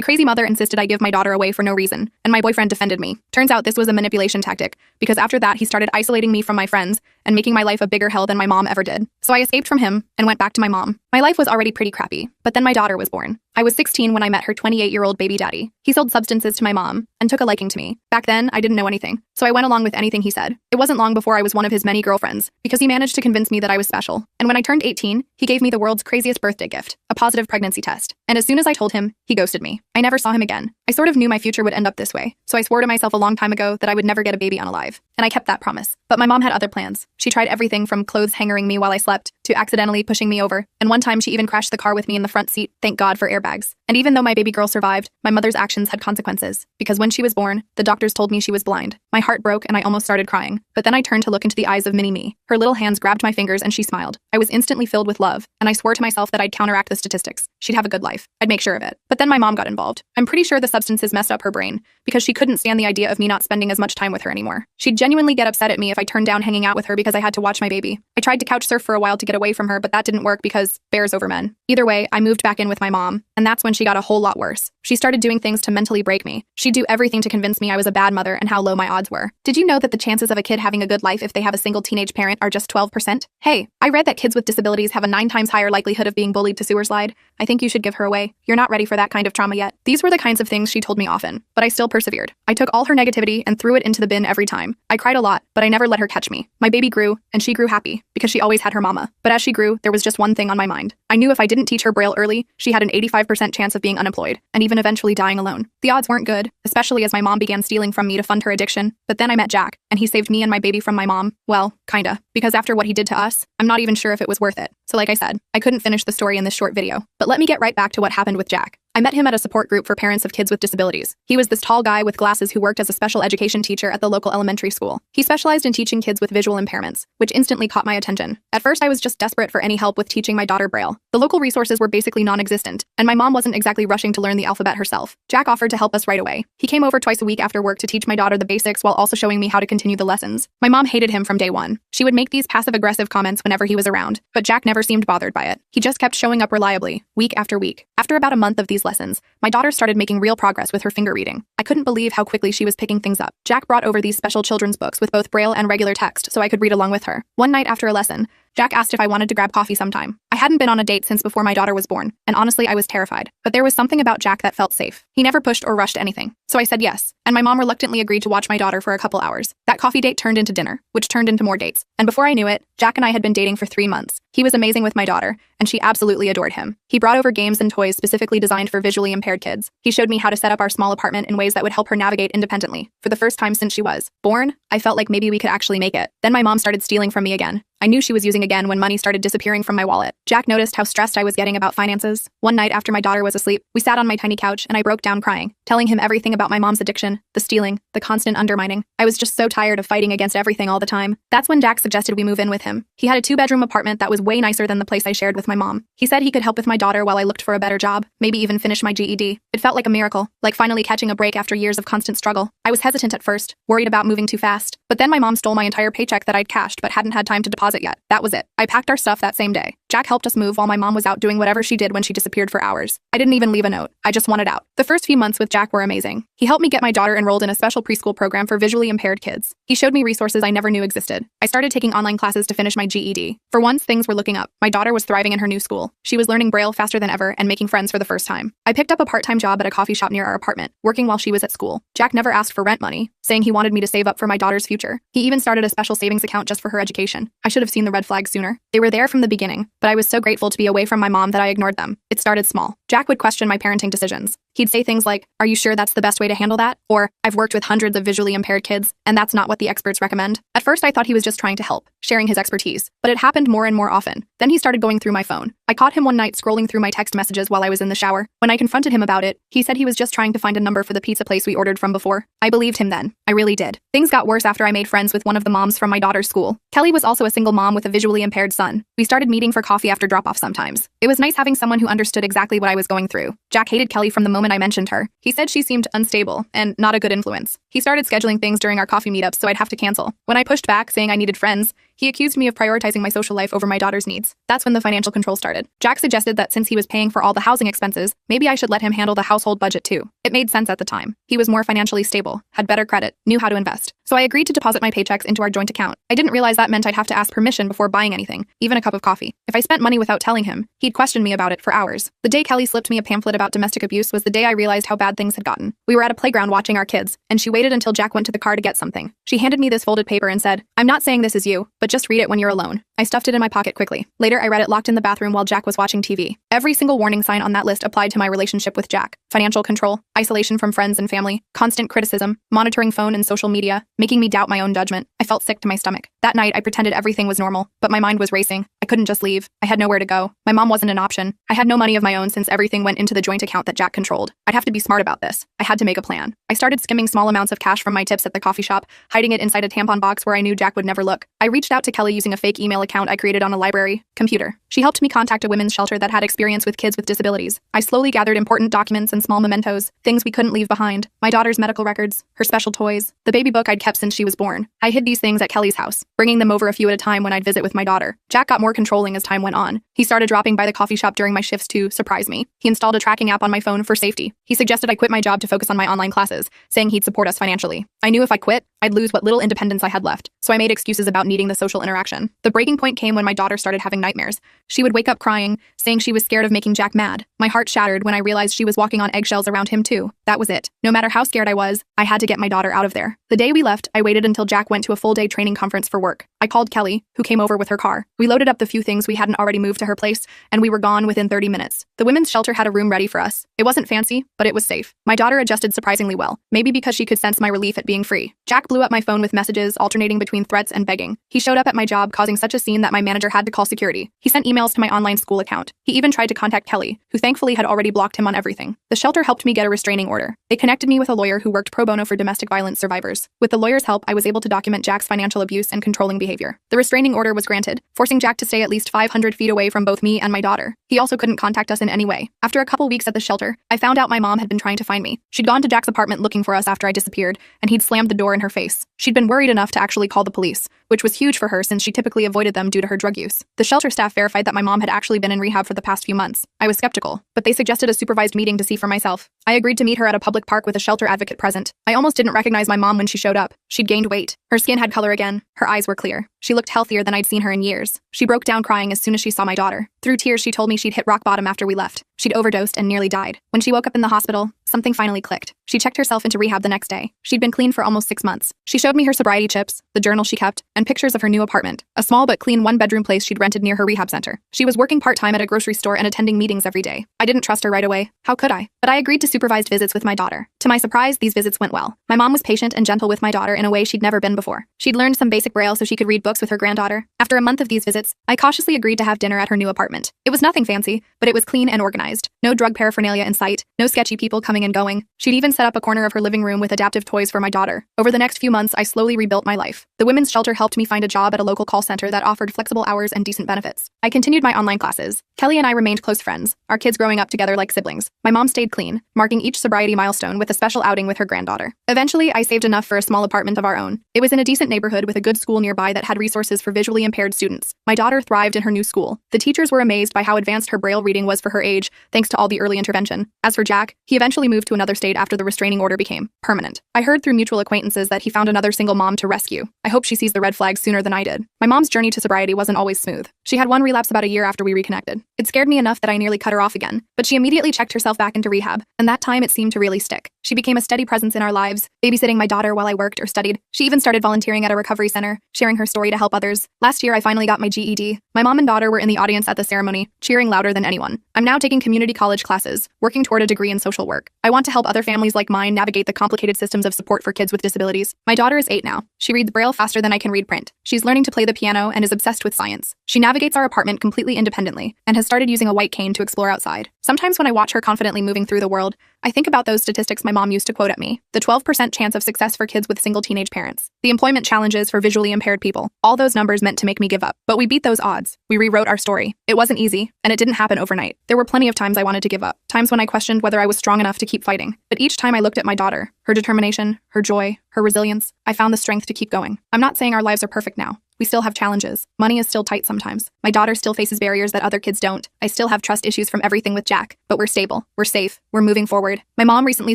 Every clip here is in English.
My crazy mother insisted I give my daughter away for no reason, and my boyfriend defended me. Turns out this was a manipulation tactic, because after that he started isolating me from my friends and making my life a bigger hell than my mom ever did. So I escaped from him and went back to my mom. My life was already pretty crappy, but then my daughter was born. I was 16 when I met her 28-year-old baby daddy. He sold substances to my mom and took a liking to me. Back then, I didn't know anything, so I went along with anything he said. It wasn't long before I was one of his many girlfriends, because he managed to convince me that I was special. And when I turned 18, he gave me the world's craziest birthday gift, a positive pregnancy test. And as soon as I told him, he ghosted me. I never saw him again. I sort of knew my future would end up this way, so I swore to myself a long time ago that I would never get a baby unalive. And I kept that promise. But my mom had other plans. She tried everything from clothes hangering me while I slept to accidentally pushing me over. And one time she even crashed the car with me in the front seat, thank God for airbags. And even though my baby girl survived, my mother's actions had consequences. Because when she was born, the doctors told me she was blind. My heart broke and I almost started crying. But then I turned to look into the eyes of mini-me. Her little hands grabbed my fingers and she smiled. I was instantly filled with love, and I swore to myself that I'd counteract the statistics. She'd have a good life. I'd make sure of it. But then my mom got involved. I'm pretty sure the substances messed up her brain, because she couldn't stand the idea of me not spending as much time with her anymore. She'd genuinely get upset at me if I turned down hanging out with her because I had to watch my baby. I tried to couch surf for a while to get away from her, but that didn't work because bears over men. Either way, I moved back in with my mom, and that's when she got a whole lot worse. She started doing things to mentally break me. She'd do everything to convince me I was a bad mother and how low my odds were. Did you know that the chances of a kid having a good life if they have a single teenage parent are just 12%? Hey, I read that kids with disabilities have a 9 times higher likelihood of being bullied to sewer slide. I think you should give her away. You're not ready for that kind of trauma yet. These were the kinds of things she told me often, but I still persevered. I took all her negativity and threw it into the bin every time. I cried a lot, but I never let her catch me. My baby grew, and she grew happy, because she always had her mama. But as she grew, there was just one thing on my mind. I knew if I didn't teach her Braille early, she had an 85% chance of being unemployed, and even eventually dying alone. The odds weren't good, especially as my mom began stealing from me to fund her addiction. But then I met Jack, and he saved me and my baby from my mom. Well, kinda. Because after what he did to us, I'm not even sure if it was worth it. So like I said, I couldn't finish the story in this short video. But let me get right back to what happened with Jack. I met him at a support group for parents of kids with disabilities. He was this tall guy with glasses who worked as a special education teacher at the local elementary school. He specialized in teaching kids with visual impairments, which instantly caught my attention. At first, I was just desperate for any help with teaching my daughter Braille. The local resources were basically non-existent, and my mom wasn't exactly rushing to learn the alphabet herself. Jack offered to help us right away. He came over twice a week after work to teach my daughter the basics while also showing me how to continue the lessons. My mom hated him from day one. She would make these passive-aggressive comments whenever he was around, but Jack never seemed bothered by it. He just kept showing up reliably, week after week. After about a month of these lessons, my daughter started making real progress with her finger reading. I couldn't believe how quickly she was picking things up. Jack brought over these special children's books with both Braille and regular text so I could read along with her. One night after a lesson, Jack asked if I wanted to grab coffee sometime. I hadn't been on a date since before my daughter was born, and honestly, I was terrified. But there was something about Jack that felt safe. He never pushed or rushed anything. So I said yes, and my mom reluctantly agreed to watch my daughter for a couple hours. That coffee date turned into dinner, which turned into more dates. And before I knew it, Jack and I had been dating for 3 months. He was amazing with my daughter, and she absolutely adored him. He brought over games and toys specifically designed for visually impaired kids. He showed me how to set up our small apartment in ways that would help her navigate independently. For the first time since she was born, I felt like maybe we could actually make it. Then my mom started stealing from me again. I knew she was using again when money started disappearing from my wallet. Jack noticed how stressed I was getting about finances. One night after my daughter was asleep, we sat on my tiny couch and I broke down crying, telling him everything about my mom's addiction, the stealing, the constant undermining. I was just so tired of fighting against everything all the time. That's when Jack suggested we move in with him. He had a 2-bedroom apartment that was way nicer than the place I shared with my mom. He said he could help with my daughter while I looked for a better job, maybe even finish my GED. It felt like a miracle, like finally catching a break after years of constant struggle. I was hesitant at first, worried about moving too fast. But then my mom stole my entire paycheck that I'd cashed but hadn't had time to deposit yet. That was it. I packed our stuff that same day. Jack helped us move while my mom was out doing whatever she did when she disappeared for hours. I didn't even leave a note. I just wanted out. The first few months with Jack were amazing. He helped me get my daughter enrolled in a special preschool program for visually impaired kids. He showed me resources I never knew existed. I started taking online classes to finish my GED. For once, things were looking up. My daughter was thriving in her new school. She was learning Braille faster than ever and making friends for the first time. I picked up a part-time job at a coffee shop near our apartment, working while she was at school. Jack never asked for rent money, saying he wanted me to save up for my daughter's future. He even started a special savings account just for her education. I should have seen the red flags sooner. They were there from the beginning, but I was so grateful to be away from my mom that I ignored them. It started small. Jack would question my parenting decisions. He'd say things like, "Are you sure that's the best way to handle that?" Or, "I've worked with hundreds of visually impaired kids, and that's not what the experts recommend." At first, I thought he was just trying to help, sharing his expertise, but it happened more and more often. Then he started going through my phone. I caught him one night scrolling through my text messages while I was in the shower. When I confronted him about it, he said he was just trying to find a number for the pizza place we ordered from before. I believed him then. I really did. Things got worse after I made friends with one of the moms from my daughter's school. Kelly was also a single mom with a visually impaired son. We started meeting for coffee after drop-off sometimes. It was nice having someone who understood exactly what I was going through. Jack hated Kelly from the moment I mentioned her. He said she seemed unstable and not a good influence. He started scheduling things during our coffee meetups so I'd have to cancel. When I pushed back, saying I needed friends, He accused me of prioritizing my social life over my daughter's needs. That's when the financial control started. Jack suggested that since he was paying for all the housing expenses, maybe I should let him handle the household budget too. It made sense at the time. He was more financially stable, had better credit, knew how to invest. So I agreed to deposit my paychecks into our joint account. I didn't realize that meant I'd have to ask permission before buying anything, even a cup of coffee. If I spent money without telling him, he'd question me about it for hours. The day Kelly slipped me a pamphlet about domestic abuse was the day I realized how bad things had gotten. We were at a playground watching our kids, and she waited until Jack went to the car to get something. She handed me this folded paper and said, "I'm not saying this is you, but just read it when you're alone." I stuffed it in my pocket quickly. Later, I read it locked in the bathroom while Jack was watching TV. Every single warning sign on that list applied to my relationship with Jack. Financial control, isolation from friends and family, constant criticism, monitoring phone and social media, making me doubt my own judgment. I felt sick to my stomach. That night, I pretended everything was normal, but my mind was racing. I couldn't just leave. I had nowhere to go. My mom wasn't an option. I had no money of my own since everything went into the joint account that Jack controlled. I'd have to be smart about this. I had to make a plan. I started skimming small amounts of cash from my tips at the coffee shop, hiding it inside a tampon box where I knew Jack would never look. I reached out to Kelly using a fake email account I created on a library computer. She helped me contact a women's shelter that had experience with kids with disabilities. I slowly gathered important documents and small mementos, things we couldn't leave behind. My daughter's medical records, her special toys, the baby book I'd kept since she was born. I hid these things at Kelly's house, bringing them over a few at a time when I'd visit with my daughter. Jack got more controlling as time went on. He started dropping by the coffee shop during my shifts to surprise me. He installed a tracking app on my phone for safety. He suggested I quit my job to focus on my online classes, saying he'd support us financially. I knew if I quit, I'd lose what little independence I had left, so I made excuses about needing the social interaction. The breaking point came when my daughter started having nightmares. She would wake up crying, saying she was scared of making Jack mad. My heart shattered when I realized she was walking on eggshells around him too. That was it. No matter how scared I was, I had to get my daughter out of there. The day we left, I waited until Jack went to a full-day training conference for work. I called Kelly, who came over with her car. We loaded up the few things we hadn't already moved to her place, and we were gone within 30 minutes. The women's shelter had a room ready for us. It wasn't fancy, but it was safe. My daughter adjusted surprisingly well, maybe because she could sense my relief at being free. Jack blew up my phone with messages alternating between threats and begging. He showed up at my job, causing such a scene that my manager had to call security. He sent emails to my online school account. He even tried to contact Kelly, who thankfully had already blocked him on everything. The shelter helped me get a restraining order. They connected me with a lawyer who worked pro bono for domestic violence survivors. With the lawyer's help, I was able to document Jack's financial abuse and controlling behavior. The restraining order was granted, forcing Jack to stay at least 500 feet away from both me and my daughter. He also couldn't contact us in any way. After a couple weeks at the shelter, I found out my mom had been trying to find me. She'd gone to Jack's apartment looking for us after I disappeared, and he'd slammed the door in her face. She'd been worried enough to actually call the police, which was huge for her since she typically avoided them due to her drug use. The shelter staff verified that my mom had actually been in rehab for the past few months. I was skeptical, but they suggested a supervised meeting to see for myself. I agreed to meet her at a public park with a shelter advocate present. I almost didn't recognize my mom when she showed up. She'd gained weight. Her skin had color again. Her eyes were clear. She looked healthier than I'd seen her in years. She broke down crying as soon as she saw my daughter. Through tears, she told me she'd hit rock bottom after we left. She'd overdosed and nearly died. When she woke up in the hospital, something finally clicked. She checked herself into rehab the next day. She'd been clean for almost 6 months. She showed me her sobriety chips, the journal she kept, and pictures of her new apartment, a small but clean one-bedroom place she'd rented near her rehab center. She was working part-time at a grocery store and attending meetings every day. I didn't trust her right away. How could I? But I agreed to supervised visits with my daughter. To my surprise, these visits went well. My mom was patient and gentle with my daughter in a way she'd never been before. She'd learned some basic Braille so she could read books with her granddaughter. After a month of these visits, I cautiously agreed to have dinner at her new apartment. It was nothing fancy, but it was clean and organized. No drug paraphernalia in sight, no sketchy people coming and going. She'd even set up a corner of her living room with adaptive toys for my daughter. Over the next few months, I slowly rebuilt my life. The women's shelter helped me find a job at a local call center that offered flexible hours and decent benefits. I continued my online classes. Kelly and I remained close friends, our kids growing up together like siblings. My mom stayed clean, marking each sobriety milestone with a special outing with her granddaughter. Eventually, I saved enough for a small apartment of our own. It was in a decent neighborhood with a good school nearby that had resources for visually impaired students. My daughter thrived in her new school. The teachers were amazed by how advanced her Braille reading was for her age, thanks to all the early intervention. As for Jack, he eventually moved to another state after the restraining order became permanent. I heard through mutual acquaintances that he found another single mom to rescue. I hope she sees the red flags sooner than I did. My mom's journey to sobriety wasn't always smooth. She had one relapse about a year after we reconnected. It scared me enough that I nearly cut her off again, but she immediately checked herself back into rehab, and that time it seemed to really stick. She became a steady presence in our lives, babysitting my daughter while I worked or studied. She even started volunteering at a recovery center, sharing her story to help others. Last year, I finally got my GED. My mom and daughter were in the audience at the ceremony, cheering louder than anyone. I'm now taking community college classes, working toward a degree in social work. I want to help other families like mine navigate the complicated systems of support for kids with disabilities. My daughter is 8 now. She reads Braille faster than I can read print. She's learning to play the piano and is obsessed with science. She navigates our apartment completely independently and has started using a white cane to explore outside. Sometimes when I watch her confidently moving through the world, I think about those statistics my mom used to quote at me. The 12% chance of success for kids with single teenage parents. The employment challenges for visually impaired people. All those numbers meant to make me give up. But we beat those odds. We rewrote our story. It wasn't easy, and it didn't happen overnight. There were plenty of times I wanted to give up. Times when I questioned whether I was strong enough to keep fighting. But each time I looked at my daughter, her determination, her joy, her resilience, I found the strength to keep going. I'm not saying our lives are perfect now. We still have challenges. Money is still tight sometimes. My daughter still faces barriers that other kids don't. I still have trust issues from everything with Jack, but we're stable. We're safe. We're moving forward. My mom recently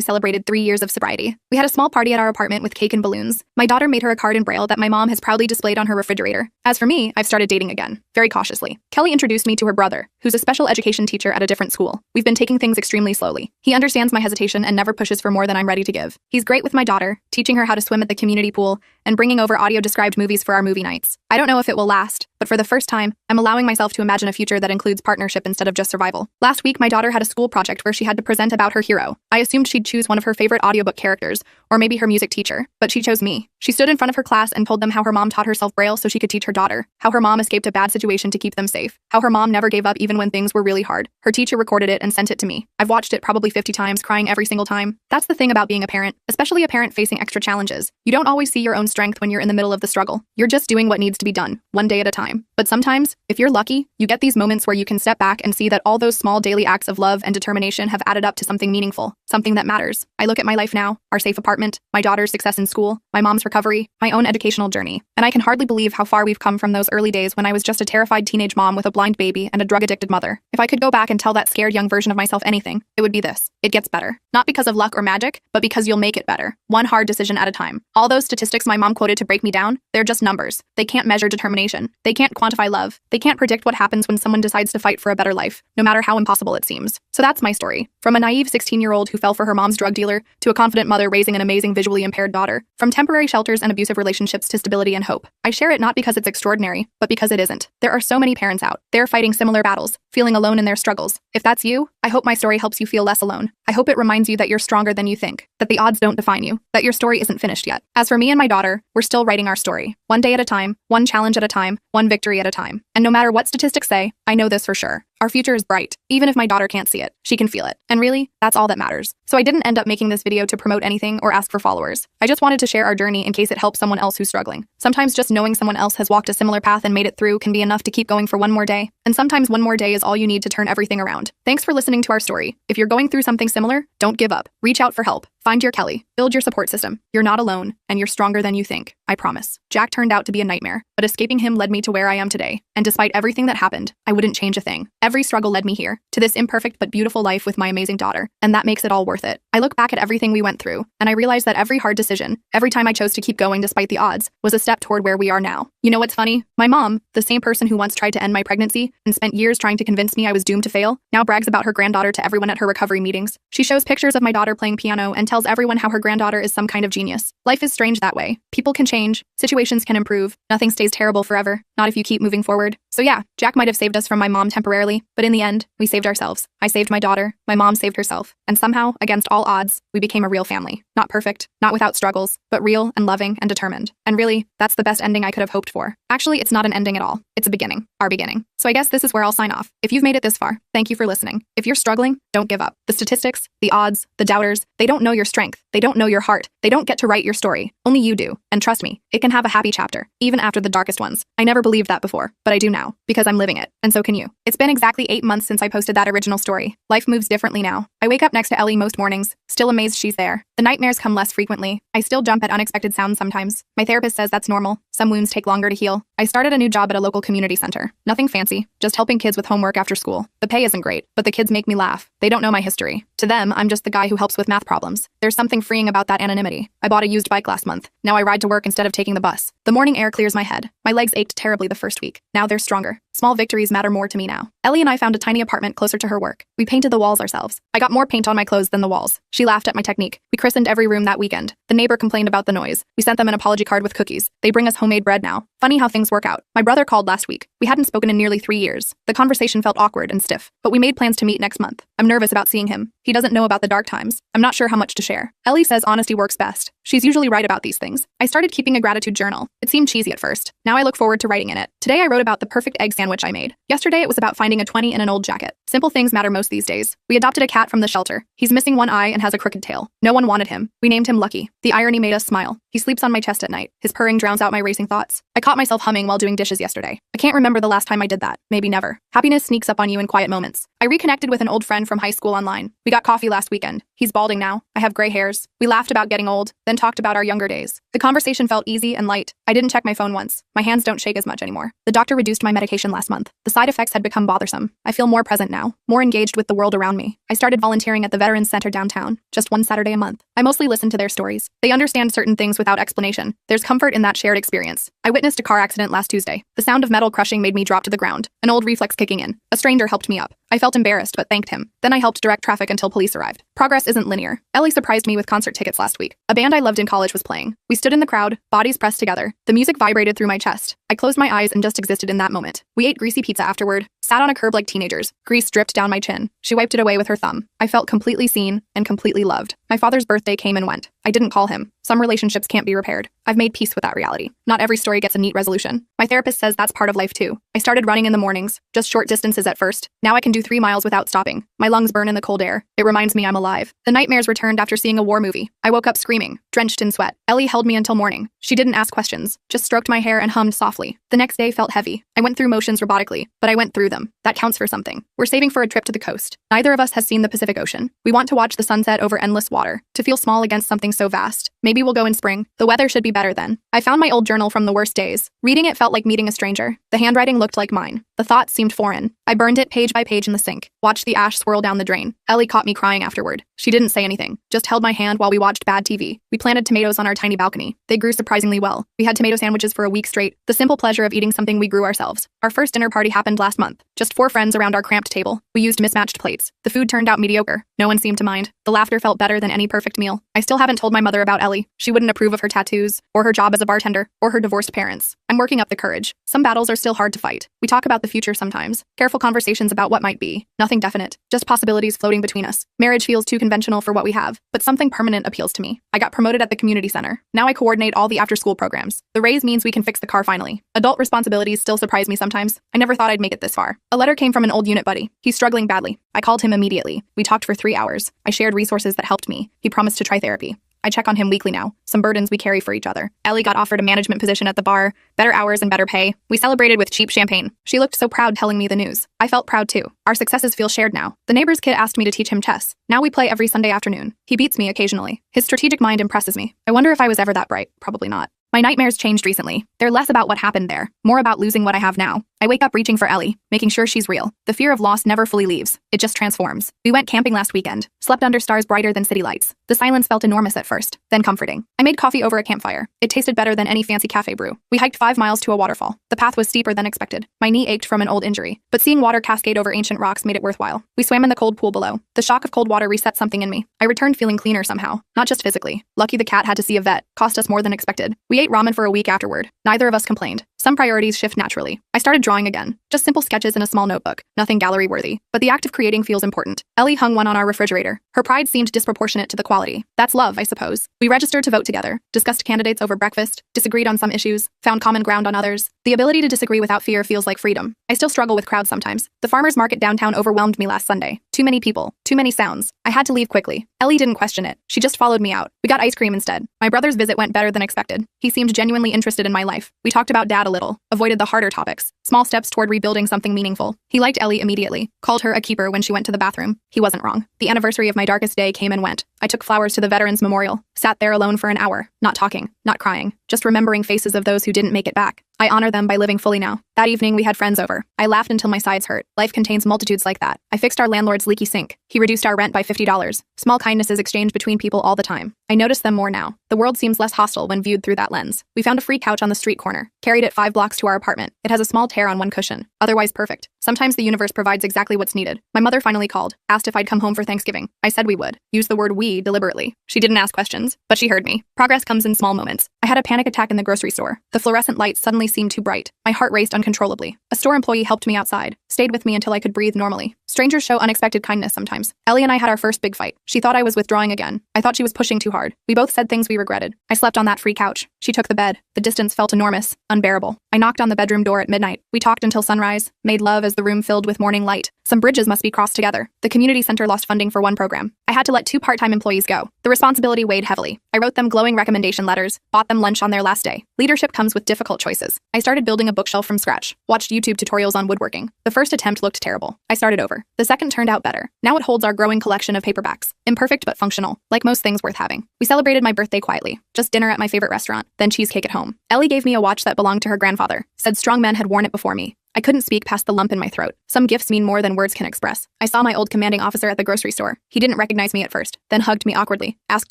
celebrated 3 years of sobriety. We had a small party at our apartment with cake and balloons. My daughter made her a card in Braille that my mom has proudly displayed on her refrigerator. As for me, I've started dating again, very cautiously. Kelly introduced me to her brother, who's a special education teacher at a different school. We've been taking things extremely slowly. He understands my hesitation and never pushes for more than I'm ready to give. He's great with my daughter, teaching her how to swim at the community pool and bringing over audio-described movies for our movie nights. I don't know if it will last, but for the first time, I'm allowing myself to imagine a future that includes partnership instead of just survival. Last week, my daughter had a school project where she had to present about her hero. I assumed she'd choose one of her favorite audiobook characters, or maybe her music teacher, but she chose me. She stood in front of her class and told them how her mom taught herself Braille so she could teach her daughter, how her mom escaped a bad situation to keep them safe, how her mom never gave up even when things were really hard. Her teacher recorded it and sent it to me. I've watched it probably 50 times, crying every single time. That's the thing about being a parent, especially a parent facing extra challenges. You don't always see your own strength when you're in the middle of the struggle. You're just doing what needs to be done, one day at a time. But sometimes, if you're lucky, you get these moments where you can step back and see that all those small daily acts of love and determination have added up to something meaningful, something that matters. I look at my life now, our safe apartment, my daughter's success in school, my mom's recovery, my own educational journey, and I can hardly believe how far we've come from those early days when I was just a terrified teenage mom with a blind baby and a drug-addicted mother. If I could go back and tell that scared young version of myself anything, it would be this. It gets better. Not because of luck or magic, but because you'll make it better. One hard decision at a time. All those statistics my mom quoted to break me down, they're just numbers. They can't measure determination. They can't quantify love. They can't predict what happens when someone decides to fight for a better life, no matter how impossible it seems. So that's my story. From a naive 16-year-old who fell for her mom's drug dealer to a confident mother raising an amazing visually impaired daughter. From temporary shelters and abusive relationships to stability and hope. I share it not because it's extraordinary, but because it isn't. There are so many parents out there fighting similar battles, feeling alone in their struggles. If that's you, I hope my story helps you feel less alone. I hope it reminds you that you're stronger than you think, that the odds don't define you, that your story isn't finished yet. As for me and my daughter, we're still writing our story. One day at a time, one challenge at a time, one victory at a time. And no matter what statistics say, I know this for sure. Our future is bright. Even if my daughter can't see it, she can feel it. And really, that's all that matters. So I didn't end up making this video to promote anything or ask for followers. I just wanted to share our journey in case it helps someone else who's struggling. Sometimes just knowing someone else has walked a similar path and made it through can be enough to keep going for one more day. And sometimes one more day is all you need to turn everything around. Thanks for listening to our story. If you're going through something similar, don't give up. Reach out for help. Find your Kelly. Build your support system. You're not alone, and you're stronger than you think. I promise. Jack turned out to be a nightmare, but escaping him led me to where I am today. And despite everything that happened, I wouldn't change a thing. Every struggle led me here, to this imperfect but beautiful life with my amazing daughter, and that makes it all worth it. I look back at everything we went through, and I realize that every hard decision, every time I chose to keep going despite the odds, was a step toward where we are now. You know what's funny? My mom, the same person who once tried to end my pregnancy and spent years trying to convince me I was doomed to fail, now brags about her granddaughter to everyone at her recovery meetings. She shows pictures of my daughter playing piano and tells everyone how her granddaughter is some kind of genius. Life is strange that way. People can change, situations can improve, nothing stays terrible forever, not if you keep moving forward. So yeah, Jack might have saved us from my mom temporarily, but in the end, we saved ourselves. I saved my daughter, my mom saved herself, and somehow, against all odds, we became a real family. Not perfect, not without struggles, but real and loving and determined. And really, that's the best ending I could have hoped for. Actually, it's not an ending at all. It's a beginning. Our beginning. So I guess this is where I'll sign off. If you've made it this far, thank you for listening. If you're struggling, don't give up. The statistics, the odds, the doubters, they don't know your strength. They don't know your heart. They don't get to write your story. Only you do. And trust me, it can have a happy chapter, even after the darkest ones. I never believed that before, but I do now, because I'm living it. And so can you. It's been exactly 8 months since I posted that original story. Life moves differently now. I wake up next to Ellie most mornings, still amazed she's there. The nightmares come less frequently. I still jump at unexpected sounds sometimes. My therapist says that's normal. Some wounds take longer to heal. I started a new job at a local community center. Nothing fancy, just helping kids with homework after school. The pay isn't great, but the kids make me laugh. They don't know my history. To them, I'm just the guy who helps with math problems. There's something freeing about that anonymity. I bought a used bike last month. Now I ride to work instead of taking the bus. The morning air clears my head. My legs ached terribly the first week. Now they're stronger. Small victories matter more to me now. Ellie and I found a tiny apartment closer to her work. We painted the walls ourselves. I got more paint on my clothes than the walls. She laughed at my technique. We christened every room that weekend. The neighbor complained about the noise. We sent them an apology card with cookies. They bring us homemade bread now. Funny how things work out. My brother called last week. We hadn't spoken in nearly 3 years. The conversation felt awkward and stiff, but we made plans to meet next month. I'm nervous about seeing him. He doesn't know about the dark times. I'm not sure how much to share. Ellie says honesty works best. She's usually right about these things. I started keeping a gratitude journal. It seemed cheesy at first. Now I look forward to writing in it. Today I wrote about the perfect egg sandwich sandwich I made. Yesterday, it was about finding a 20 in an old jacket. Simple things matter most these days. We adopted a cat from the shelter. He's missing one eye and has a crooked tail. No one wanted him. We named him Lucky. The irony made us smile. He sleeps on my chest at night. His purring drowns out my racing thoughts. I caught myself humming while doing dishes yesterday. I can't remember the last time I did that. Maybe never. Happiness sneaks up on you in quiet moments. I reconnected with an old friend from high school online. We got coffee last weekend. He's balding now. I have gray hairs. We laughed about getting old, then talked about our younger days. The conversation felt easy and light. I didn't check my phone once. My hands don't shake as much anymore. The doctor reduced my medication last month. The side effects had become bothersome. I feel more present now, more engaged with the world around me. I started volunteering at the Veterans Center downtown, just one Saturday a month. I mostly listen to their stories. They understand certain things without explanation. There's comfort in that shared experience. I witnessed a car accident last Tuesday. The sound of metal crushing made me drop to the ground, an old reflex kicking in. A stranger helped me up. I felt embarrassed but thanked him. Then I helped direct traffic until police arrived. Progress isn't linear. Ellie surprised me with concert tickets last week. A band I loved in college was playing. We stood in the crowd, bodies pressed together. The music vibrated through my chest. I closed my eyes and just existed in that moment. We ate greasy pizza afterward, sat on a curb like teenagers. Grease dripped down my chin. She wiped it away with her thumb. I felt completely seen and completely loved. My father's birthday came and went. I didn't call him. Some relationships can't be repaired. I've made peace with that reality. Not every story gets a neat resolution. My therapist says that's part of life too. I started running in the mornings, just short distances at first. Now I can do 3 miles without stopping. My lungs burn in the cold air. It reminds me I'm alive. The nightmares returned after seeing a war movie. I woke up screaming, drenched in sweat. Ellie held me until morning. She didn't ask questions, just stroked my hair and hummed softly. The next day felt heavy. I went through motions robotically, but I went through them. That counts for something. We're saving for a trip to the coast. Neither of us has seen the Pacific Ocean. We want to watch the sunset over endless water, to feel small against something so vast. Maybe we'll go in spring. The weather should be better then. I found my old journal from the worst days. Reading it felt like meeting a stranger. The handwriting looked like mine. The thoughts seemed foreign. I burned it page by page in the sink, watched the ash swirl down the drain. Ellie caught me crying afterward. She didn't say anything, just held my hand while we watched bad TV. We planted tomatoes on our tiny balcony. They grew surprisingly well. We had tomato sandwiches for a week straight, the simple pleasure of eating something we grew ourselves. Our first dinner party happened last month. Just 4 friends around our cramped table. We used mismatched plates. The food turned out mediocre. No one seemed to mind. The laughter felt better than any perfect meal. I still haven't told my mother about Ellie. She wouldn't approve of her tattoos, or her job as a bartender, or her divorced parents. I'm working up the courage. Some battles are still hard to fight. We talk about the future sometimes. Careful conversations about what might be. Nothing definite. Just possibilities floating between us. Marriage feels too conventional for what we have, but something permanent appeals to me. I got promoted at the community center. Now I coordinate all the after-school programs. The raise means we can fix the car finally. Adult responsibilities still surprise me sometimes. I never thought I'd make it this far. A letter came from an old unit buddy. He's struggling badly. I called him immediately. We talked for 3 hours. I shared resources that helped me. He promised to try therapy. I check on him weekly now. Some burdens we carry for each other. Ellie got offered a management position at the bar, better hours and better pay. We celebrated with cheap champagne. She looked so proud telling me the news. I felt proud too. Our successes feel shared now. The neighbor's kid asked me to teach him chess. Now we play every Sunday afternoon. He beats me occasionally. His strategic mind impresses me. I wonder if I was ever that bright. Probably not. My nightmares changed recently. They're less about what happened there, more about losing what I have now. I wake up reaching for Ellie, making sure she's real. The fear of loss never fully leaves. It just transforms. We went camping last weekend, slept under stars brighter than city lights. The silence felt enormous at first, then comforting. I made coffee over a campfire. It tasted better than any fancy cafe brew. We hiked 5 miles to a waterfall. The path was steeper than expected. My knee ached from an old injury, but seeing water cascade over ancient rocks made it worthwhile. We swam in the cold pool below. The shock of cold water reset something in me. I returned feeling cleaner somehow, not just physically. Lucky the cat had to see a vet. Cost us more than expected. We ate ramen for a week afterward. Neither of us complained. Some priorities shift naturally. I started drawing again. Just simple sketches in a small notebook. Nothing gallery worthy. But the act of creating feels important. Ellie hung one on our refrigerator. Her pride seemed disproportionate to the quality. That's love, I suppose. We registered to vote together, discussed candidates over breakfast, disagreed on some issues, found common ground on others. The ability to disagree without fear feels like freedom. I still struggle with crowds sometimes. The farmer's market downtown overwhelmed me last Sunday. Too many people. Too many sounds. I had to leave quickly. Ellie didn't question it. She just followed me out. We got ice cream instead. My brother's visit went better than expected. He seemed genuinely interested in my life. We talked about dad a little, avoided the harder topics. Small steps toward rebuilding something meaningful. He liked Ellie immediately, called her a keeper when she went to the bathroom. He wasn't wrong. The anniversary of my darkest day came and went. I took flowers to the Veterans Memorial, sat there alone for an hour, not talking, not crying, just remembering faces of those who didn't make it back. I honor them by living fully now. That evening, we had friends over. I laughed until my sides hurt. Life contains multitudes like that. I fixed our landlord's leaky sink. He reduced our rent by $50. Small kindnesses exchanged between people all the time. I notice them more now. The world seems less hostile when viewed through that lens. We found a free couch on the street corner, carried it 5 blocks to our apartment. It has a small tear on one cushion, otherwise perfect. Sometimes the universe provides exactly what's needed. My mother finally called, asked if I'd come home for Thanksgiving. I said we would. Used the word we deliberately. She didn't ask questions, but she heard me. Progress comes in small moments. I had a panic attack in the grocery store. The fluorescent lights suddenly seemed too bright. My heart raced uncontrollably. uncontrollably. A store employee helped me outside, stayed with me until I could breathe normally. Strangers show unexpected kindness sometimes. Ellie and I had our first big fight. She thought I was withdrawing again. I thought she was pushing too hard. We both said things we regretted. I slept on that free couch. She took the bed. The distance felt enormous, unbearable. I knocked on the bedroom door at midnight. We talked until sunrise, made love as the room filled with morning light. Some bridges must be crossed together. The community center lost funding for one program. I had to let 2 part-time employees go. The responsibility weighed heavily. I wrote them glowing recommendation letters, bought them lunch on their last day. Leadership comes with difficult choices. I started building a bookshelf from scratch, watched YouTube tutorials on woodworking. The first attempt looked terrible. I started over. The second turned out better. Now it holds our growing collection of paperbacks. Imperfect but functional, like most things worth having. We celebrated my birthday quietly. Just dinner at my favorite restaurant, then cheesecake at home. Ellie gave me a watch that belonged to her grandfather. Said strong men had worn it before me. I couldn't speak past the lump in my throat. Some gifts mean more than words can express. I saw my old commanding officer at the grocery store. He didn't recognize me at first, then hugged me awkwardly, asked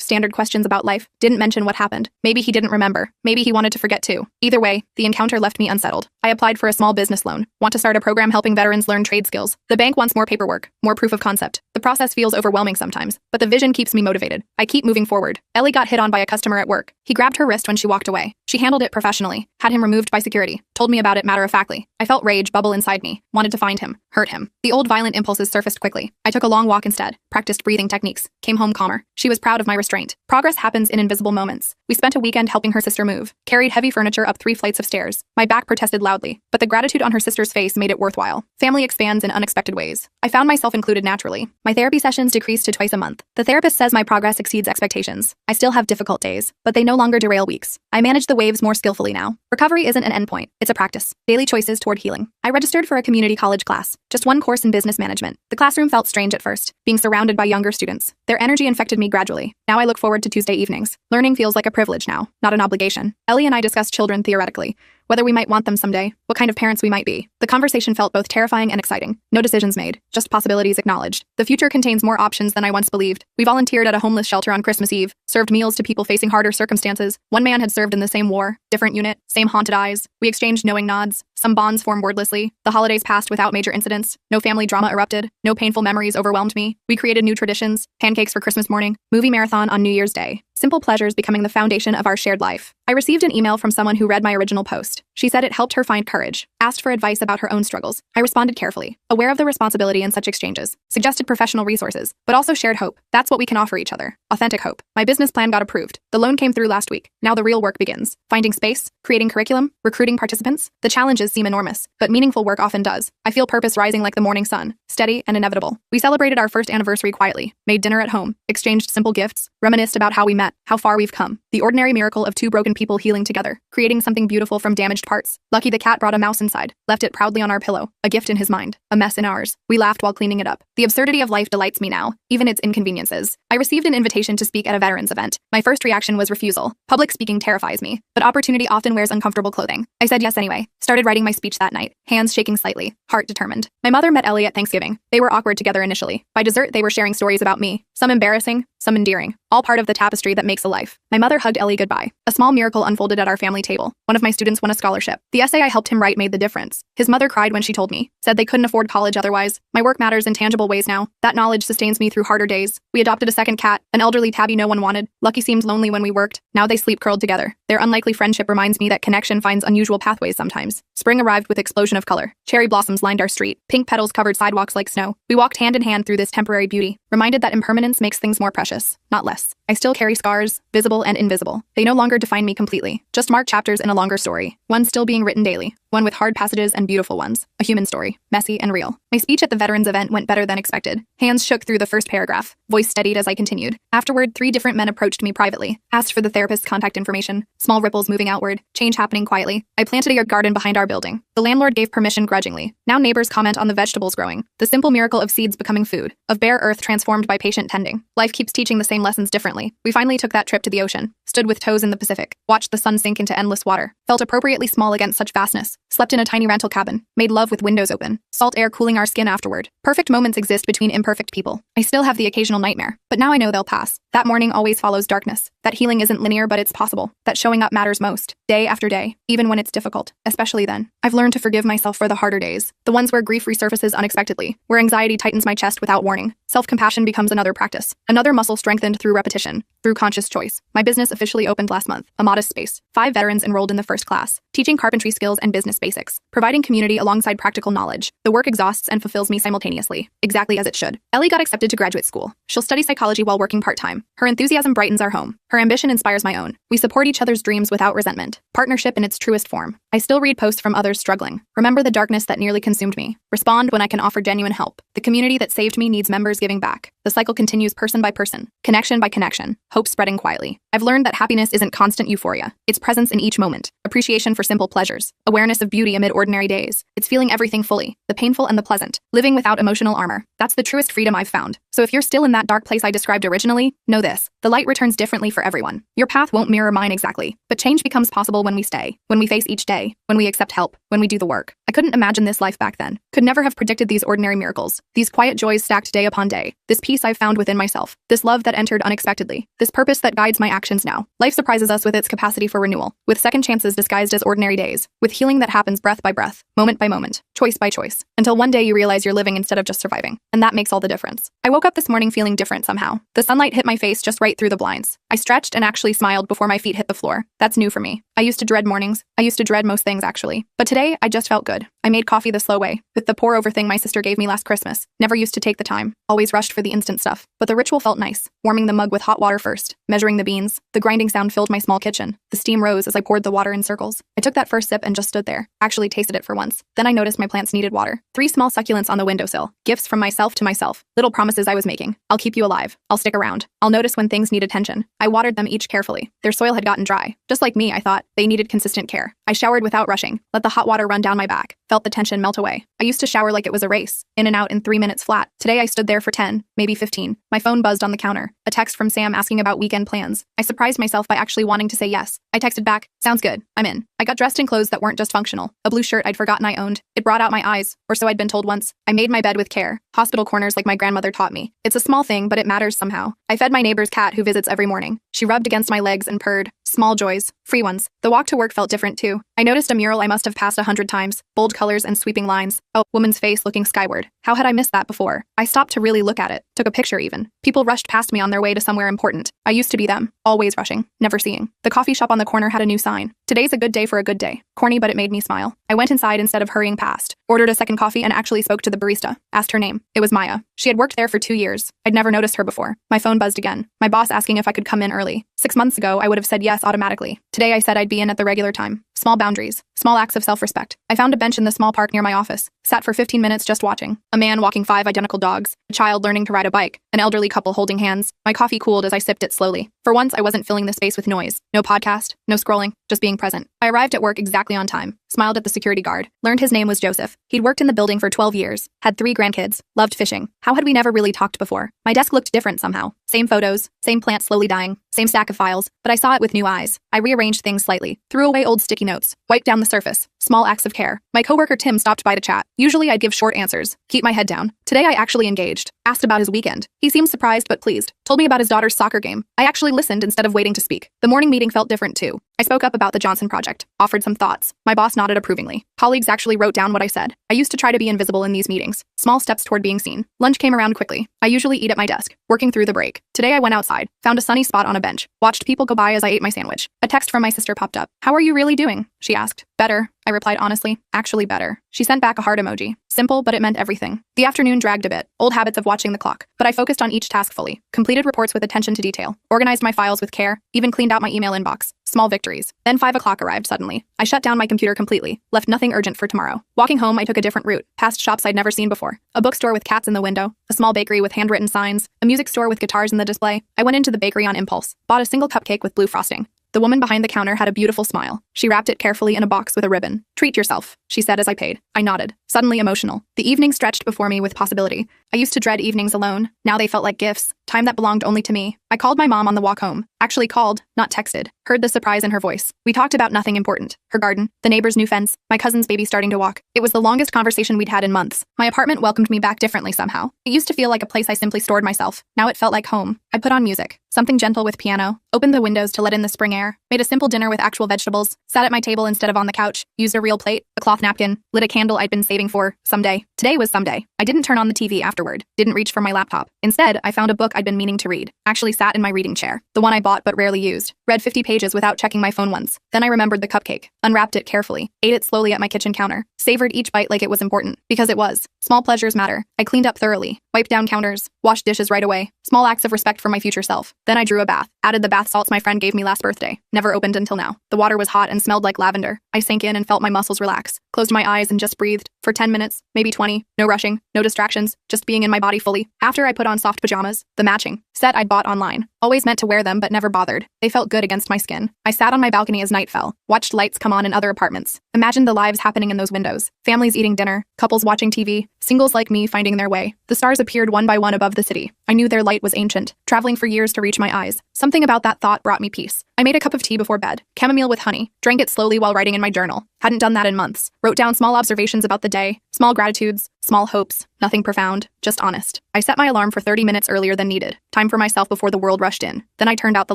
standard questions about life, didn't mention what happened. Maybe he didn't remember. Maybe he wanted to forget too. Either way, the encounter left me unsettled. I applied for a small business loan. Want to start a program helping veterans learn trade skills. The bank wants more paperwork, more proof of concept. The process feels overwhelming sometimes, but the vision keeps me motivated. I keep moving forward. Ellie got hit on by a customer at work. He grabbed her wrist when she walked away. She handled it professionally, had him removed by security, told me about it matter-of-factly. I felt rage bubble inside me, wanted to find him, hurt him. The old violent impulses surfaced quickly. I took a long walk instead, practiced breathing techniques, came home calmer. She was proud of my restraint. Progress happens in invisible moments. We spent a weekend helping her sister move, carried heavy furniture up 3 flights of stairs. My back protested loudly, but the gratitude on her sister's face made it worthwhile. Family expands in unexpected ways. I found myself included naturally. My therapy sessions decreased to twice a month. The therapist says my progress exceeds expectations. I still have difficult days, but they no longer derail weeks. I manage the waves more skillfully now. Recovery isn't an endpoint, it's a practice. Daily choices toward healing. I registered for a community college class, just one course in business management. The classroom felt strange at first, being surrounded by younger students. Their energy infected me gradually. Now I look forward to Tuesday evenings. Learning feels like a privilege now, not an obligation. Ellie and I discussed children theoretically, whether we might want them someday, what kind of parents we might be. The conversation felt both terrifying and exciting. No decisions made, just possibilities acknowledged. The future contains more options than I once believed. We volunteered at a homeless shelter on Christmas Eve, served meals to people facing harder circumstances. One man had served in the same war, different unit, same haunted eyes. We exchanged knowing nods. Some bonds formed wordlessly. The holidays passed without major incidents. No family drama erupted. No painful memories overwhelmed me. We created new traditions, pancakes for Christmas morning, movie marathon on New Year's Day. Simple pleasures becoming the foundation of our shared life. I received an email from someone who read my original post. She said it helped her find courage, asked for advice about her own struggles. I responded carefully, aware of the responsibility in such exchanges, suggested professional resources, but also shared hope. That's what we can offer each other. Authentic hope. My business plan got approved. The loan came through last week. Now the real work begins. Finding space, creating curriculum, recruiting participants. The challenges seem enormous, but meaningful work often does. I feel purpose rising like the morning sun, steady and inevitable. We celebrated our first anniversary quietly, made dinner at home, exchanged simple gifts, reminisced about how we met, how far we've come. The ordinary miracle of 2 broken people healing together, creating something beautiful from damaged parts. Lucky the cat brought a mouse inside, left it proudly on our pillow, a gift in his mind, a mess in ours. We laughed while cleaning it up. The absurdity of life delights me now, even its inconveniences. I received an invitation to speak at a veterans event. My first reaction was refusal. Public speaking terrifies me, but opportunity often wears uncomfortable clothing. I said yes anyway, started writing my speech that night, hands shaking slightly, heart determined. My mother met Ellie at Thanksgiving. They were awkward together initially. By dessert, they were sharing stories about me, some embarrassing, some endearing, all part of the tapestry that makes a life. My mother hugged Ellie goodbye. A small miracle unfolded at our family table. One of my students won a scholarship. The essay I helped him write made the difference. His mother cried when she told me, said they couldn't afford college otherwise. My work matters in tangible ways now. That knowledge sustains me through harder days. We adopted a second cat, an elderly tabby no one wanted. Lucky seemed lonely when we worked. Now they sleep curled together. Their unlikely friendship reminds me that connection finds unusual pathways sometimes. Spring arrived with explosion of color. Cherry blossoms lined our street. Pink petals covered sidewalks like snow. We walked hand in hand through this temporary beauty, reminded that impermanence makes things more precious, not less. I still carry scars, visible and invisible. They no longer define me completely, just mark chapters in a longer story, one still being written daily, one with hard passages and beautiful ones, a human story, messy and real. My speech at the veterans event went better than expected. Hands shook through the first paragraph, voice steadied as I continued. Afterward, 3 different men approached me privately, asked for the therapist's contact information, small ripples moving outward, change happening quietly. I planted a yard garden behind our building. The landlord gave permission grudgingly. Now neighbors comment on the vegetables growing, the simple miracle of seeds becoming food, of bare earth transformed by patient tending. Life keeps teaching the same lessons differently. We finally took that trip to the ocean, stood with toes in the Pacific, watched the sun sink into endless water, felt appropriately small against such vastness, slept in a tiny rental cabin, made love with windows open, salt air cooling our skin afterward. Perfect moments exist between imperfect people. I still have the occasional nightmare, but now I know they'll pass. That morning always follows darkness. That healing isn't linear, but it's possible. That showing up matters most, day after day, even when it's difficult, especially then. I've learned to forgive myself for the harder days, the ones where grief resurfaces unexpectedly, where anxiety tightens my chest without warning. Self-compassion becomes another practice, another muscle strengthened through repetition. through conscious choice. My business officially opened last month, a modest space, 5 veterans enrolled in the first class, teaching carpentry skills and business basics, providing community alongside practical knowledge. The work exhausts and fulfills me simultaneously, exactly as it should. Ellie got accepted to graduate school. She'll study psychology while working part-time. Her enthusiasm brightens our home. Her ambition inspires my own. We support each other's dreams without resentment. Partnership in its truest form. I still read posts from others struggling. Remember the darkness that nearly consumed me. Respond when I can offer genuine help. The community that saved me needs members giving back. The cycle continues person by person, connection by connection, hope spreading quietly. I've learned that happiness isn't constant euphoria. It's presence in each moment, appreciation for simple pleasures, awareness of beauty amid ordinary days. It's feeling everything fully, the painful and the pleasant, living without emotional armor. That's the truest freedom I've found. So if you're still in that dark place I described originally, know this: the light returns differently for everyone. Your path won't mirror mine exactly, but change becomes possible when we stay, when we face each day, when we accept help, when we do the work. I couldn't imagine this life back then. Could never have predicted these ordinary miracles, these quiet joys stacked day upon day, this peace I've found within myself, this love that entered unexpectedly, this purpose that guides my actions now. Life surprises us with its capacity for renewal, with second chances disguised as ordinary days, with healing that happens breath by breath, moment by moment, choice by choice, until one day you realize you're living instead of just surviving. And that makes all the difference. I woke up this morning feeling different somehow. The sunlight hit my face just right through the blinds. I stretched and actually smiled before my feet hit the floor. That's new for me. I used to dread mornings. I used to dread most things, actually. But today, I just felt good. I made coffee the slow way, with the pour-over thing my sister gave me last Christmas. Never used to take the time. Always rushed for the instant stuff. But the ritual felt nice, warming the mug with hot water first, measuring the beans. The grinding sound filled my small kitchen. The steam rose as I poured the water in circles. I took that first sip and just stood there, actually tasted it for once. Then I noticed my plants needed water. 3 small succulents on the windowsill. Gifts from myself to myself. Little promises I was making. I'll keep you alive. I'll stick around. I'll notice when things need attention. I watered them each carefully. Their soil had gotten dry. Just like me, I thought. They needed consistent care. I showered without rushing. Let the hot water run down my back. Felt the tension melt away. I used to shower like it was a race. In and out in 3 minutes flat. Today I stood there for 10, maybe 15. My phone buzzed on the counter. A text from Sam asking about weekend plans. I surprised myself by actually wanting to say yes. I texted back, "Sounds good. I'm in." I got dressed in clothes that weren't just functional. A blue shirt I'd forgotten I owned. It brought out my eyes, or so I'd been told once. I made my bed with care. Hospital corners like my grandmother taught me. It's a small thing, but it matters somehow. I fed my neighbor's cat who visits every morning. She rubbed against my legs and purred. Small joys. Free ones. The walk to work felt different too. I noticed a mural I must have passed 100 times. Bold colors and sweeping lines. A woman's face looking skyward. How had I missed that before? I stopped to really look at it. Took a picture even. People rushed past me on their way to somewhere important. I used to be them. Always rushing. Never seeing. The coffee shop on the corner had a new sign. "Today's a good day for a good day." Corny, but it made me smile. I went inside instead of hurrying past. Ordered a second coffee and actually spoke to the barista. Asked her name. It was Maya. She had worked there for 2 years. I'd never noticed her before. My phone buzzed again. My boss asking if I could come in early. 6 months ago, I would have said yes automatically. Today I said I'd be in at the regular time. Small boundaries. Small acts of self-respect. I found a bench in the small park near my office. Sat for 15 minutes just watching. A man walking 5 identical dogs. A child learning to ride a bike. An elderly couple holding hands. My coffee cooled as I sipped it slowly. For once, I wasn't filling the space with noise. No podcast. No scrolling. Just being present. I arrived at work exactly on time. Smiled at the security guard. Learned his name was Joseph. He'd worked in the building for 12 years. Had 3 grandkids. Loved fishing. How had we never really talked before? My desk looked different somehow. Same photos. Same plant slowly dying. Same stack of files. But I saw it with new eyes. I rearranged things slightly. Threw away old sticky notes. Wiped down the surface. Small acts of care. My coworker Tim stopped by to chat. Usually I'd give short answers. Keep my head down. Today I actually engaged. Asked about his weekend. He seemed surprised but pleased. Told me about his daughter's soccer game. I actually listened instead of waiting to speak. The morning meeting felt different too. I spoke up about the Johnson project. Offered some thoughts. My boss nodded approvingly. Colleagues actually wrote down what I said. I used to try to be invisible in these meetings. Small steps toward being seen. Lunch came around quickly. I usually eat at my desk, working through the break. Today I went outside. Found a sunny spot on a bench. Watched people go by as I ate my sandwich. A text from my sister popped up. "How are you really doing?" she asked. "Better," I replied honestly. "Actually better." She sent back a heart emoji. Simple, but it meant everything. The afternoon dragged a bit. Old habits of watching the clock. But I focused on each task fully. Completed reports with attention to detail. Organized my files with care. Even cleaned out my email inbox. Small victories. Then 5 o'clock arrived suddenly. I shut down my computer completely. Left nothing urgent for tomorrow. Walking home, I took a different route. Past shops I'd never seen before. A bookstore with cats in the window. A small bakery with handwritten signs. A music store with guitars in the display. I went into the bakery on impulse. Bought a single cupcake with blue frosting. The woman behind the counter had a beautiful smile. She wrapped it carefully in a box with a ribbon. "Treat yourself," she said as I paid. I nodded, suddenly emotional. The evening stretched before me with possibility. I used to dread evenings alone. Now they felt like gifts, time that belonged only to me. I called my mom on the walk home. Actually called, not texted. Heard the surprise in her voice. We talked about nothing important. Her garden, the neighbor's new fence, my cousin's baby starting to walk. It was the longest conversation we'd had in months. My apartment welcomed me back differently somehow. It used to feel like a place I simply stored myself. Now it felt like home. I put on music, something gentle with piano, opened the windows to let in the spring air. air, made a simple dinner with actual vegetables, sat at my table instead of on the couch, used a real plate, a cloth napkin, lit a candle I'd been saving for someday. Today was someday. I didn't turn on the TV afterward, didn't reach for my laptop. Instead, I found a book I'd been meaning to read, actually sat in my reading chair, the one I bought but rarely used, read 50 pages without checking my phone once. Then I remembered the cupcake, unwrapped it carefully, ate it slowly at my kitchen counter, savored each bite like it was important, because it was. Small pleasures matter. I cleaned up thoroughly, wiped down counters, washed dishes right away. Small acts of respect for my future self. Then I drew a bath, added the bath salts my friend gave me last birthday, never opened until now. The water was hot and smelled like lavender. I sank in and felt my muscles relax, closed my eyes and just breathed, for 10 minutes, maybe 20, no rushing, no distractions, just being in my body fully. After I put on soft pajamas, the matching set I'd bought online. Always meant to wear them but never bothered. They felt good against my skin. I sat on my balcony as night fell, watched lights come on in other apartments. Imagined the lives happening in those windows. Families eating dinner, couples watching TV, singles like me finding their way. The stars appeared one by one above the city. I knew their light was ancient, traveling for years to reach my eyes. Something about that thought brought me peace. I made a cup of tea before bed, chamomile with honey, drank it slowly while writing in my journal. Hadn't done that in months. Wrote down small observations about the day, small gratitudes, small hopes, nothing profound, just honest. I set my alarm for 30 minutes earlier than needed. Time for myself before the world rushed in. Then I turned out the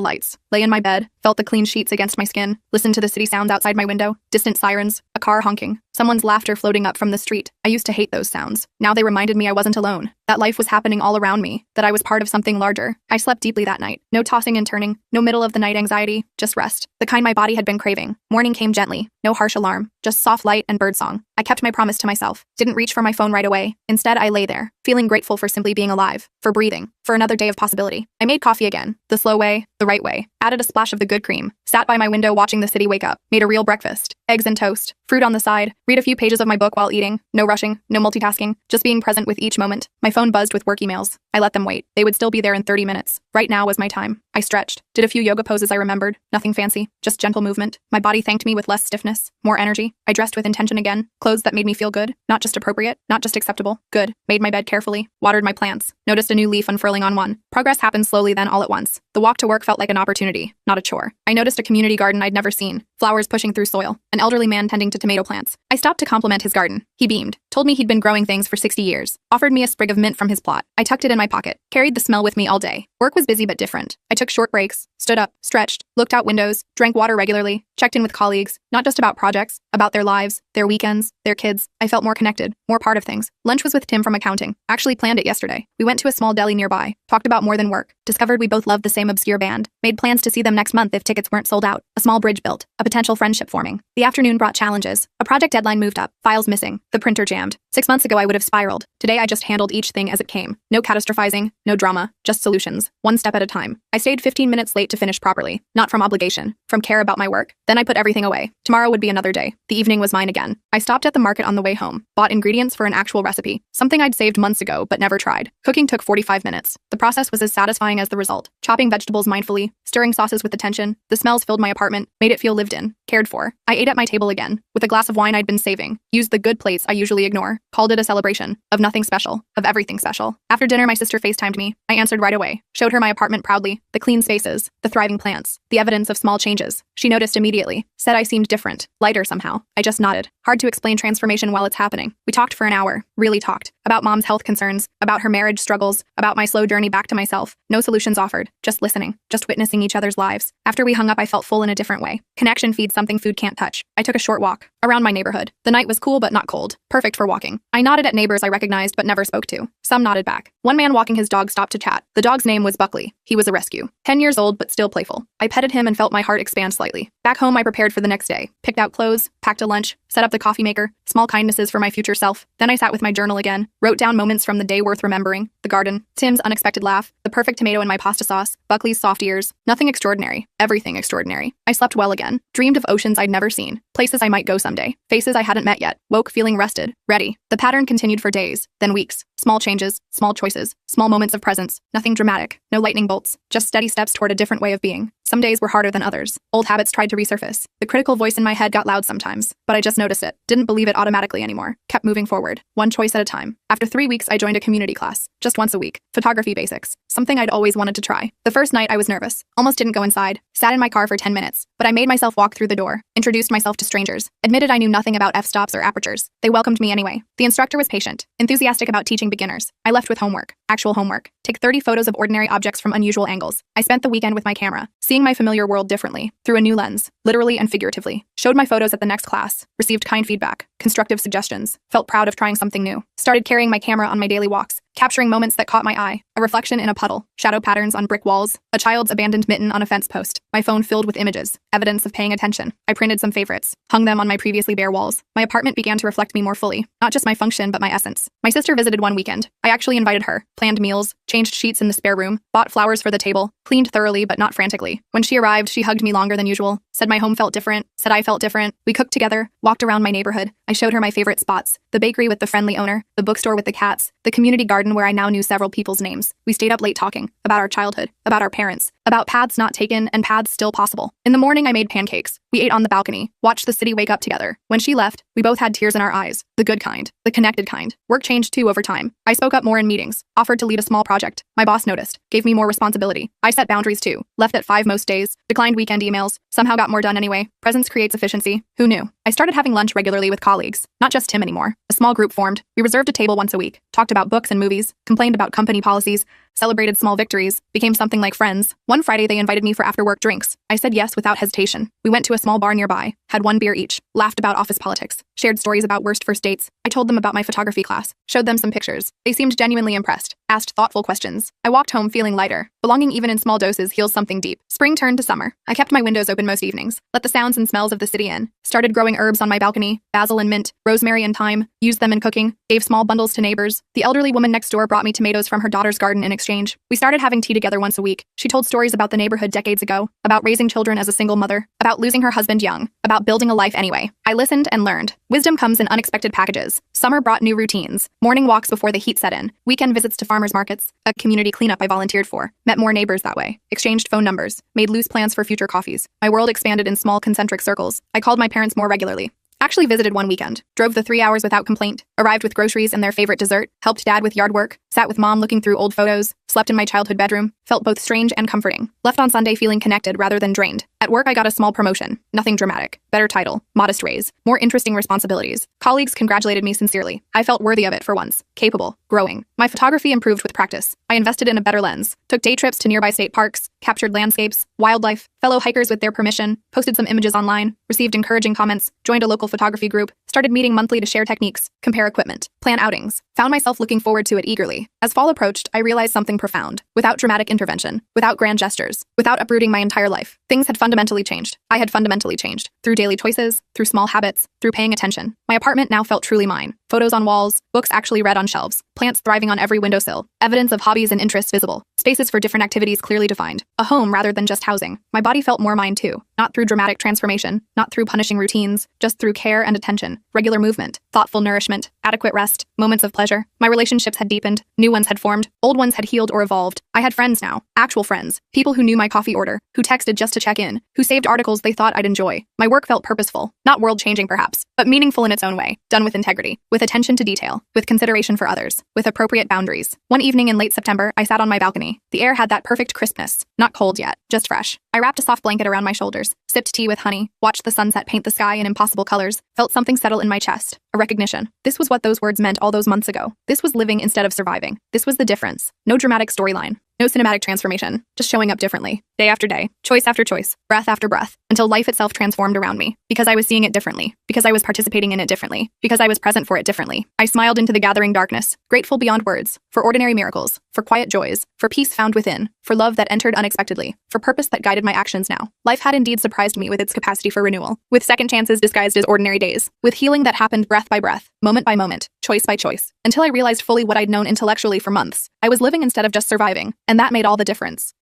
lights, lay in my bed, felt the clean sheets against my skin, listened to the city sounds outside my window, distant sirens, a car honking, someone's laughter floating up from the street. I used to hate those sounds. Now they reminded me I wasn't alone, that life was happening all around me, that I was part of something larger. I slept deeply that night. No tossing and turning, no middle of the night anxiety, just rest. The kind my body had been craving. Morning came gently, no harsh alarm, just soft light and birdsong. I kept my promise to myself, didn't reach for my phone right away. Instead, I lay there, feeling grateful for simply being alive, for breathing, for another day of possibility. I made coffee again, the slow way, the right way, added a splash of the good cream, sat by my window watching the city wake up, made a real breakfast, eggs and toast, fruit on the side, read a few pages of my book while eating, no rushing, no multitasking, just being present with each moment. My phone buzzed with work emails. I let them wait. They would still be there in 30 minutes. Right now was my time. I stretched, did a few yoga poses I remembered, nothing fancy, just gentle movement. My body thanked me with less stiffness, more energy. I dressed with intention again, clothes that made me feel good, not just appropriate, not just acceptable, good. Made my bed carefully, watered my plants, noticed a new leaf unfurling on one. Progress happened slowly then all at once. The walk to work felt like an opportunity, not a chore. I noticed a community garden I'd never seen, flowers pushing through soil, an elderly man tending to tomato plants. I stopped to compliment his garden. He beamed, told me he'd been growing things for 60 years, offered me a sprig of mint from his plot. I tucked it in my pocket, carried the smell with me all day. Work was busy but different. I took short breaks, stood up, stretched, looked out windows, drank water regularly, checked in with colleagues, not just about projects, about their lives, their weekends, their kids. I felt more connected, more part of things. Lunch was with Tim from accounting. Actually planned it yesterday. We went to a small deli nearby, talked about more than work, discovered we both loved the same obscure band, made plans to see them next month if tickets weren't sold out, a small bridge built, a potential friendship forming. The afternoon brought challenges. A project deadline moved up, files missing, the printer jammed. 6 months ago I would have spiraled. Today I just handled each thing as it came. No catastrophizing, no drama, just solutions, one step at a time. I stayed 15 minutes late to finish properly, not from obligation, from care about my work. Then I put everything away. Tomorrow would be another day. The evening was mine again. I stopped at the market on the way home, bought ingredients for an actual recipe, something I'd saved months ago but never tried. Cooking took 45 minutes. The process was as satisfying as the result. Chopping vegetables mindfully, stirring sauces with attention, the smells filled my apartment, made it feel lived in, cared for. I ate at my table again, with a glass of wine I'd been saving, used the good plates I usually ignore, called it a celebration, of nothing special, of everything special. After dinner my sister FaceTimed me. I answered right away, showed her my apartment proudly, the clean spaces, the thriving plants, the evidence of small changes. She noticed immediately, said I seemed different, lighter somehow. I just nodded. Hard to explain transformation while it's happening. We talked for an hour, really talked, about mom's health concerns, about her marriage struggles, about my slow journey back to myself. No solutions offered, just listening, just witnessing each other's lives. After we hung up I felt full in a different way. Connection feeds something food can't touch. I took a short walk, around my neighborhood. The night was cool but not cold, perfect for walking. I nodded at neighbors I recognized but never spoke to. Some nodded back. One man walking his dog stopped to chat. The dog's name was Buckley. He was a rescue. 10 years old but still playful. I petted him and felt my heart expand slightly. Back home I prepared for the next day. Picked out clothes, packed a lunch, set up the coffee maker, small kindnesses for my future self. Then I sat with my journal again, wrote down moments from the day worth remembering, the garden, Tim's unexpected laugh, the perfect tomato in my pasta sauce, Buckley's soft ears. Nothing extraordinary, everything extraordinary. I slept well again, dreamed of oceans I'd never seen, places I might go someday, faces I hadn't met yet, woke feeling rested, ready. The pattern continued for days, then weeks. Small changes, small choices, small moments of presence, nothing dramatic, no lightning bolts, just steady steps toward a different way of being. Some days were harder than others. Old habits tried to resurface. The critical voice in my head got loud sometimes, but I just noticed it, didn't believe it automatically anymore, kept moving forward, one choice at a time. After 3 weeks, I joined a community class, just once a week, photography basics, something I'd always wanted to try. The first night I was nervous, almost didn't go inside, sat in my car for 10 minutes, but I made myself walk through the door, introduced myself to strangers, admitted I knew nothing about f-stops or apertures. They welcomed me anyway. The instructor was patient, enthusiastic about teaching beginners. I left with homework, actual homework. Take 30 photos of ordinary objects from unusual angles. I spent the weekend with my camera, seeing seeing my familiar world differently, through a new lens, literally and figuratively. Showed my photos at the next class, received kind feedback, constructive suggestions, felt proud of trying something new. Started carrying my camera on my daily walks, capturing moments that caught my eye, a reflection in a puddle, shadow patterns on brick walls, a child's abandoned mitten on a fence post, my phone filled with images, evidence of paying attention. I printed some favorites, hung them on my previously bare walls. My apartment began to reflect me more fully, not just my function but my essence. My sister visited one weekend. I actually invited her, planned meals, changed sheets in the spare room, bought flowers for the table, cleaned thoroughly but not frantically. When she arrived, she hugged me longer than usual, said my home felt different, said I felt different. We cooked together, walked around my neighborhood. I showed her my favorite spots, the bakery with the friendly owner, the bookstore with the cats, the community garden where I now knew several people's names. We stayed up late talking about our childhood, about our parents, about paths not taken and paths still possible. In the morning, I made pancakes. We ate on the balcony, watched the city wake up together. When she left, we both had tears in our eyes, the good kind, the connected kind. Work changed too over time. I spoke up more in meetings, offered to lead a small project. My boss noticed, gave me more responsibility. I set boundaries too, left at 5 most days, declined weekend emails, somehow got more done anyway. Presence creates efficiency. Who knew? I started having lunch regularly with colleagues, not just Tim anymore. A small group formed. We reserved a table once a week, talked about books and movies, complained about company policies, celebrated small victories, became something like friends. One Friday, they invited me for after-work drinks. I said yes without hesitation. We went to a small bar nearby, had 1 beer each, laughed about office politics, shared stories about worst first dates. I told them about my photography class, showed them some pictures. They seemed genuinely impressed, asked thoughtful questions. I walked home feeling lighter. Belonging even in small doses heals something deep. Spring turned to summer. I kept my windows open most evenings, let the sounds and smells of the city in. Started growing herbs on my balcony, basil and mint, rosemary and thyme, used them in cooking, gave small bundles to neighbors. The elderly woman next door brought me tomatoes from her daughter's garden in exchange. We started having tea together once a week. She told stories about the neighborhood decades ago, about raising children as a single mother, about losing her husband young, about building a life anyway. I listened and learned. Wisdom comes in unexpected packages. Summer brought new routines. Morning walks before the heat set in. Weekend visits to farmers markets. A community cleanup I volunteered for. Met more neighbors that way. Exchanged phone numbers. Made loose plans for future coffees. My world expanded in small concentric circles. I called my parents more regularly. Actually visited one weekend. Drove the 3 hours without complaint. Arrived with groceries and their favorite dessert. Helped dad with yard work. Sat with mom looking through old photos. Slept in my childhood bedroom. Felt both strange and comforting. Left on Sunday feeling connected rather than drained. At work, I got a small promotion. Nothing dramatic. Better title. Modest raise. More interesting responsibilities. Colleagues congratulated me sincerely. I felt worthy of it for once. Capable. Growing. My photography improved with practice. I invested in a better lens. Took day trips to nearby state parks. Captured landscapes. Wildlife. Fellow hikers with their permission. Posted some images online. Received encouraging comments. Joined a local photography group. Started meeting monthly to share techniques. Compare equipment. Plan outings. Found myself looking forward to it eagerly. As fall approached, I realized something profound. Without dramatic intervention. Without grand gestures. Without uprooting my entire life. Things had fundamentally changed. I had fundamentally changed. Through daily choices, through small habits, through paying attention. My apartment now felt truly mine. Photos on walls, books actually read on shelves, plants thriving on every windowsill, evidence of hobbies and interests visible, spaces for different activities clearly defined. A home rather than just housing. My body felt more mine too. Not through dramatic transformation, not through punishing routines, just through care and attention, regular movement, thoughtful nourishment, adequate rest, moments of pleasure. My relationships had deepened, new ones had formed, old ones had healed or evolved. I had friends now, actual friends, people who knew my coffee order, who texted just to check in, who saved articles they thought I'd enjoy. My work felt purposeful, not world-changing perhaps, but meaningful in its own way, done with integrity, with attention to detail, with consideration for others, with appropriate boundaries. One evening in late September, I sat on my balcony. The air had that perfect crispness, not cold yet, just fresh. I wrapped a soft blanket around my shoulders, sipped tea with honey, watched the sunset paint the sky in impossible colors, felt something settle in my chest, a recognition. This was what those words meant all those months ago. This was living instead of surviving. This was the difference. No dramatic storyline. No cinematic transformation, just showing up differently, day after day, choice after choice, breath after breath, until life itself transformed around me, because I was seeing it differently, because I was participating in it differently, because I was present for it differently. I smiled into the gathering darkness, grateful beyond words, for ordinary miracles, for quiet joys, for peace found within, for love that entered unexpectedly, for purpose that guided my actions now. Life had indeed surprised me with its capacity for renewal, with second chances disguised as ordinary days, with healing that happened breath by breath, moment by moment, choice by choice, until I realized fully what I'd known intellectually for months. I was living instead of just surviving, and that made all the difference.